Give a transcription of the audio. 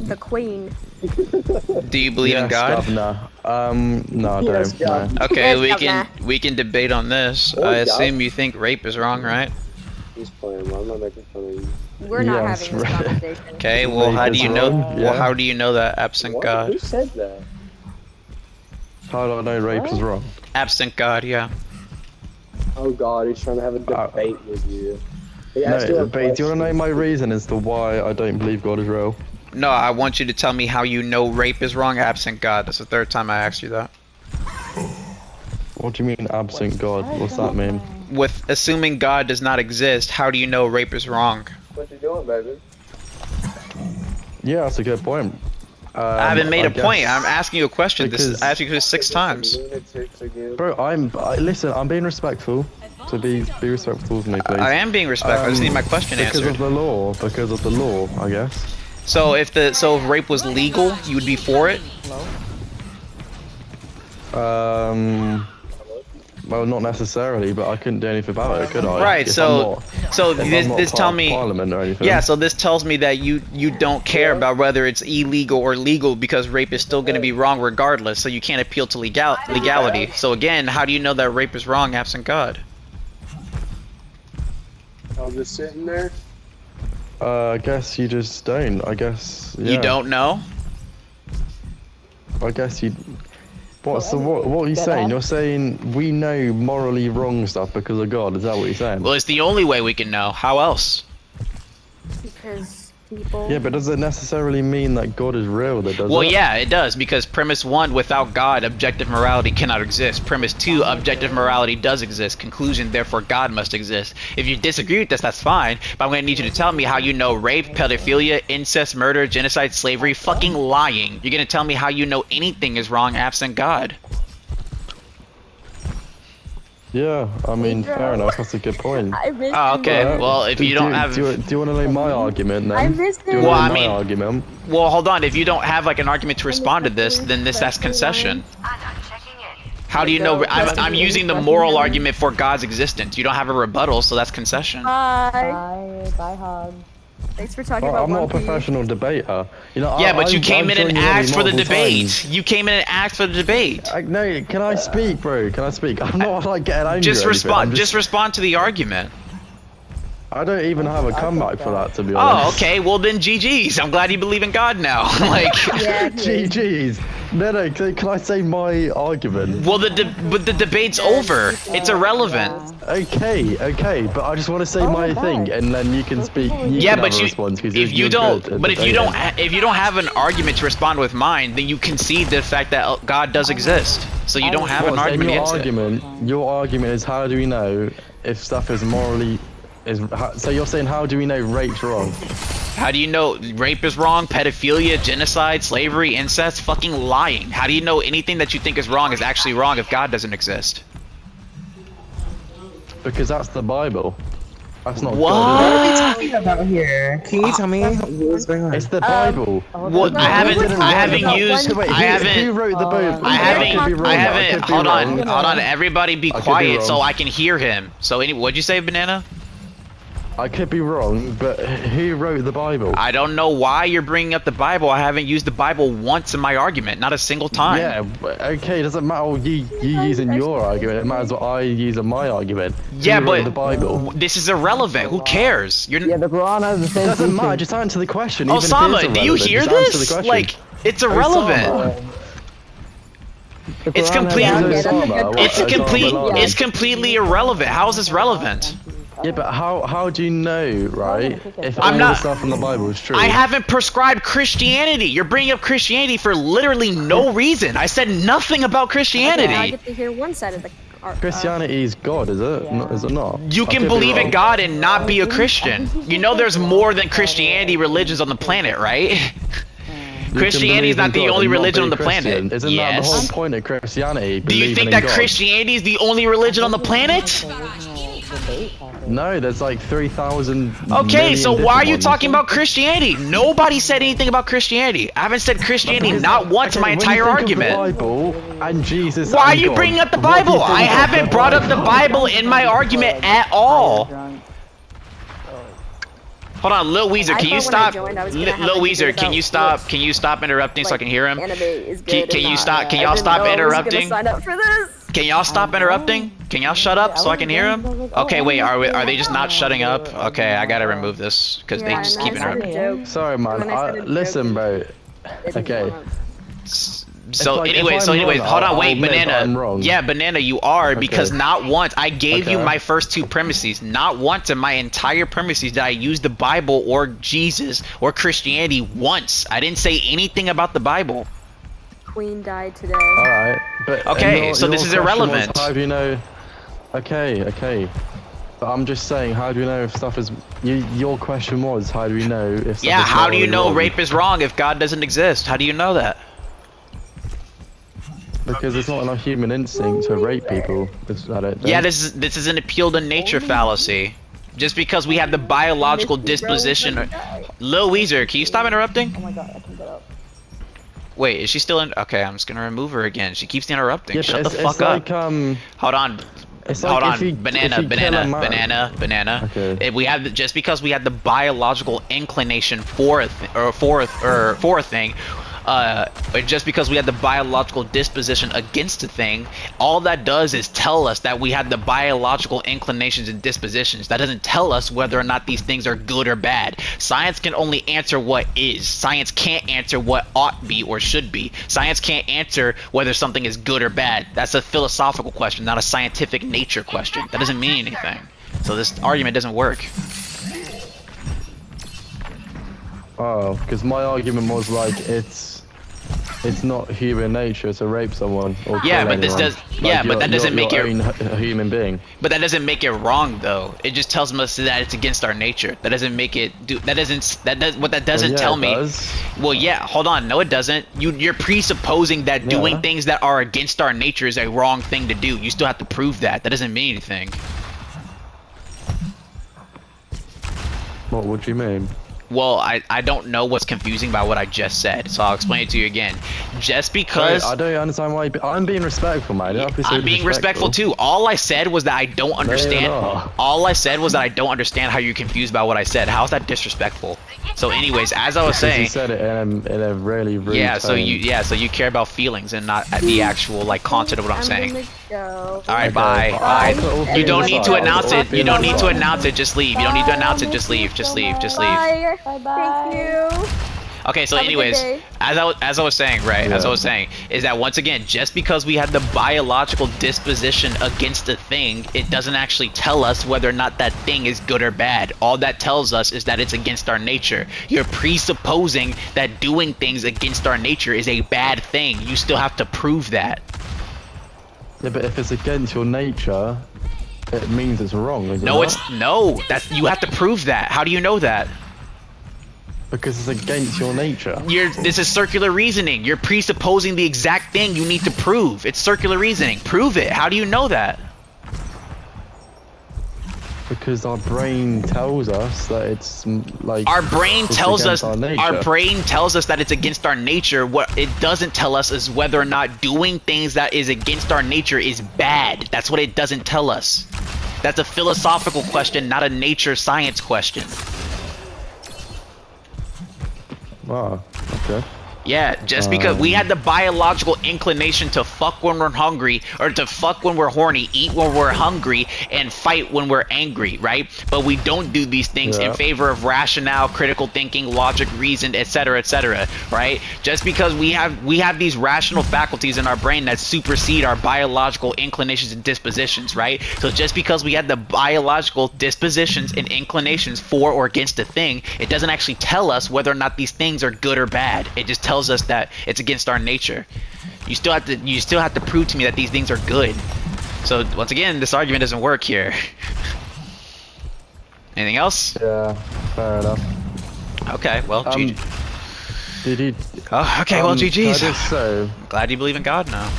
the queen. Do you believe in God? Governor. No, I Yes, don't. God. No. Okay, Yes, we can debate on this. Oh, I God. assume you think rape is wrong, right? He's playing, bro. I'm not making fun of you. We're not Yes, having this right. conversation. Okay, well Rape how do is you know? wrong, Well, yeah. how do you know that absent What? God? Who said that? How do I know rape is wrong? Absent God, yeah. Oh God, he's trying to have a debate with you. He asked you No, a but do you want to know question. my reason as to why I don't believe God is real? No, I want you to tell me how you know rape is wrong absent God. That's the third time I asked you that. What do you mean absent God? What's that mean? With assuming God does not exist, how do you know rape is wrong? What you doing, baby? Yeah, that's a good point. I haven't made a guess- point. I'm asking you a question. because- I asked you this 6 times. Lunatics again. Bro, listen, I'm being respectful. So be respectful of me, please. I am being respectful. I just need my question Because answered. of the law. Because of the law, I guess. So if rape was legal, you would be for it? Well, not necessarily, but I couldn't do anything about it, could I? Right. If So I'm not this part tell of me. Parliament or anything. Yeah, so this tells me that you don't care about whether it's illegal or legal because rape is still going to be wrong regardless, so you can't appeal to legality. So again, how do you know that rape is wrong absent God? I'm just sitting there. I guess you just don't. I guess. Yeah. You don't know? I guess you. What are you saying? You're saying we know morally wrong stuff because of God. Is that what you're saying? Well, it's the only way we can know. How else? Because people. Yeah, but does it necessarily mean that God is real? That does Well, it? yeah, it does, because premise 1, without God, objective morality cannot exist. Premise 2, objective morality does exist. Conclusion, therefore, God must exist. If you disagree with this, that's fine, but I'm going to need you to tell me how you know rape, pedophilia, incest, murder, genocide, slavery, fucking lying. You're going to tell me how you know anything is wrong absent God. Yeah, I mean, fair enough. That's a good point. I missed Oh, okay. Yeah. Well, if you don't have... Do you want to know my argument then? I missed Do you it. want Well, to I know my mean- argument? Well, hold on. If you don't have, like, an argument to respond to this, then that's concession. How do you know... I'm using the moral argument for God's existence. You don't have a rebuttal, so that's concession. Bye. Bye, Hog. Thanks for talking Well, about I'm not a One Piece. professional debater. You know, Yeah, but you came I've in and joined you asked for the multiple debate. times. You came in and asked for the debate. No, can I speak, bro? Can I speak? I'm not like getting angry. Just or anything. respond. I'm Just respond to the argument. I don't even have a comeback for that, to be honest. Oh, okay. Well then, GG's. I'm glad you believe in God now. Like, Yeah, he is. GG's. No, can I say my argument? well, but the debate's over. It's irrelevant. Okay, but I just want to say my thing, and then you can speak. Yeah, can but have a you, response, 'cause if you you're don't, good at but if you debating. don't, if you don't have an argument to respond with mine, then you concede the fact that God does exist. So you don't have an What's argument your against it. argument? Your argument is how do we know if stuff is morally so you're saying how do we know rape's wrong? How do you know rape is wrong, pedophilia, genocide, slavery, incest, fucking lying? How do you know anything that you think is wrong is actually wrong if God doesn't exist? Because that's the Bible. That's not What? God. What are we talking about here? Can you tell me what's going on? It's the Bible. Well, I haven't used, Wait, I who haven't, wrote the Bible? I could be wrong, haven't, could be hold on, wrong. hold on, everybody be could be quiet so wrong. I can hear him. So what'd you say, Banana? I could be wrong, but who wrote the Bible? I don't know why you're bringing up the Bible. I haven't used the Bible once in my argument, not a single time. Yeah, okay, it doesn't matter what you using your argument, it matters what I use in my argument. Yeah, Who wrote but the Bible? this is irrelevant. Who cares? You're Yeah, the Quran has the It same doesn't matter, teaching. just answer the question. Even if it is Osama, do you irrelevant, hear just answer the this? question. Like, it's irrelevant. Osama. The It's Quran complete- has- Who's Osama? What, It's a Osama complete. bin Laden? It's completely irrelevant. How is this relevant? Yeah, but how do you know, right? If I'm all not- the stuff in the Bible is true. I haven't prescribed Christianity. You're bringing up Christianity for literally no reason. I said nothing about Now I Christianity. get to hear one side of the. Christianity is God, is it? Is it not? You I can could be believe in wrong. God and not be a Christian. You know there's more than Christianity religions on the planet, right? You can Christianity is believe in not the God only and not religion be on the Christian. planet. Isn't that the Yes. whole point of Christianity? Do you believing think in that God? Christianity is the only religion on the planet? No, there's like 3,000. Okay, so million why are different you ones. talking about Christianity? Nobody said anything about Christianity. I haven't said Christianity not once in my Okay, when you entire think of the argument. Bible and Jesus. Why are and you God, bringing up the what do you Bible? think I of haven't the brought up the Bible in my argument at all. Hold on, Lil Weezer, I can you thought when I stop? joined, I was gonna have Lil a Weezer, debate can about you stop? which, Can you stop interrupting so I like, can hear him? anime is Can, good can and you not. stop? Can I y'all didn't stop know I was gonna interrupting? sign up for this. Can y'all stop interrupting? Can y'all shut up so I can hear him? Okay, wait, are they just not shutting up? Okay, I gotta remove this because they Yeah, just and keep I started interrupting. a joke. Sorry, man. And then I started Listen, joking. bro. They didn't Okay. wanna- So like, if anyways, I'm wrong, hold on, I'll wait, admit that Banana. I'm wrong. Yeah, Banana, you are because Okay. not once I gave you Okay. my first two premises. Not once in my entire premises did I use the Bible or Jesus or Christianity once. I didn't say anything about the Bible. Queen died today. All right. But Okay, so this is question was, irrelevant. how do you know? Okay. But I'm just saying, how do you know if stuff is? Your question was, how do we know if? Stuff Yeah, is how do you morally know wrong? rape is wrong if God doesn't exist? How do you know that? Because it's not in our human instinct to rape people. I don't think. Yeah, this is an appeal to nature fallacy. Just because we have the biological disposition. Lil Weezer, can you stop interrupting? Oh my god, I can get up. Wait, is she still in? Okay, I'm just gonna remove her again. She keeps interrupting. Yeah, Shut but the it's fuck up. like, Hold on. It's Hold like on, if you- banana, if you kill a banana. man- Okay. If we have just because we have the biological inclination for a thing, just because we have the biological disposition against a thing, all that does is tell us that we have the biological inclinations and dispositions. That doesn't tell us whether or not these things are good or bad. Science can only answer what is. Science can't answer what ought be or should be. Science can't answer whether something is good or bad. That's a philosophical question, not a scientific nature question. That doesn't mean anything. So this argument doesn't work. Oh, because my argument was like it's not human nature to rape someone or Yeah, kill but this anyone. does. Yeah, but that doesn't make your it. own a human being. But that doesn't make it wrong, though. It just tells us that it's against our nature. That doesn't make it. That doesn't. What that doesn't Well, yeah, tell it me. does. Well, yeah. Hold on. No, it doesn't. You're presupposing that doing Yeah. things that are against our nature is a wrong thing to do. You still have to prove that. That doesn't mean anything. What would you mean? Well, I don't know what's confusing about what I just said, so I'll explain it to you again. Just because. Wait, I don't understand why. I'm being respectful, man. You don't have to be so I'm being respectful too. All I said was that I don't understand. not. All I said was that I don't understand how you're confused about what I said. How's that disrespectful? So, anyways, as I was Because saying, you said it in a really rude yeah. So tone. you care about feelings and not the actual like content of what I'm saying. gonna go. All right, Okay, bye. bye. Bye. You don't need to Bye. announce it. You don't need to Bye. announce it. Just leave. You don't need to announce it. Just leave. Just leave. Just leave. Bye. Bye-bye. Thank you. Okay, so Have a good anyways, day. as I was saying, right, as I Yeah. was saying, is that once again, just because we have the biological disposition against a thing, it doesn't actually tell us whether or not that thing is good or bad. All that tells us is that it's against our nature. You're presupposing that doing things against our nature is a bad thing. You still have to prove that. Yeah, but if it's against your nature, it means it's wrong. Is it No, not? it's no. That's you have to prove that. How do you know that? Because it's against your nature. This is circular reasoning. You're presupposing the exact thing you need to prove. It's circular reasoning. Prove it. How do you know that? Because our brain tells us that it's like Our brain it's tells us against our our nature. brain tells us that it's against our nature. What it doesn't tell us is whether or not doing things that is against our nature is bad. That's what it doesn't tell us. That's a philosophical question, not a nature science question. Wow. Okay. Yeah, just because we had the biological inclination to fuck when we're hungry, or to fuck when we're horny, eat when we're hungry, and fight when we're angry, right? But we don't do these things in Yeah. favor of rationale, critical thinking, logic, reason, etc., right? Just because we have these rational faculties in our brain that supersede our biological inclinations and dispositions, right? So just because we had the biological dispositions and inclinations for or against a thing, it doesn't actually tell us whether or not these things are good or bad. It just tells us that it's against our nature. You still have to prove to me that these things are good. So once again, this argument doesn't work here. Anything else? Yeah. Fair enough. Okay, well, GG. Did you? Oh, okay, well, Can I GG's. just say, Glad you believe in God now.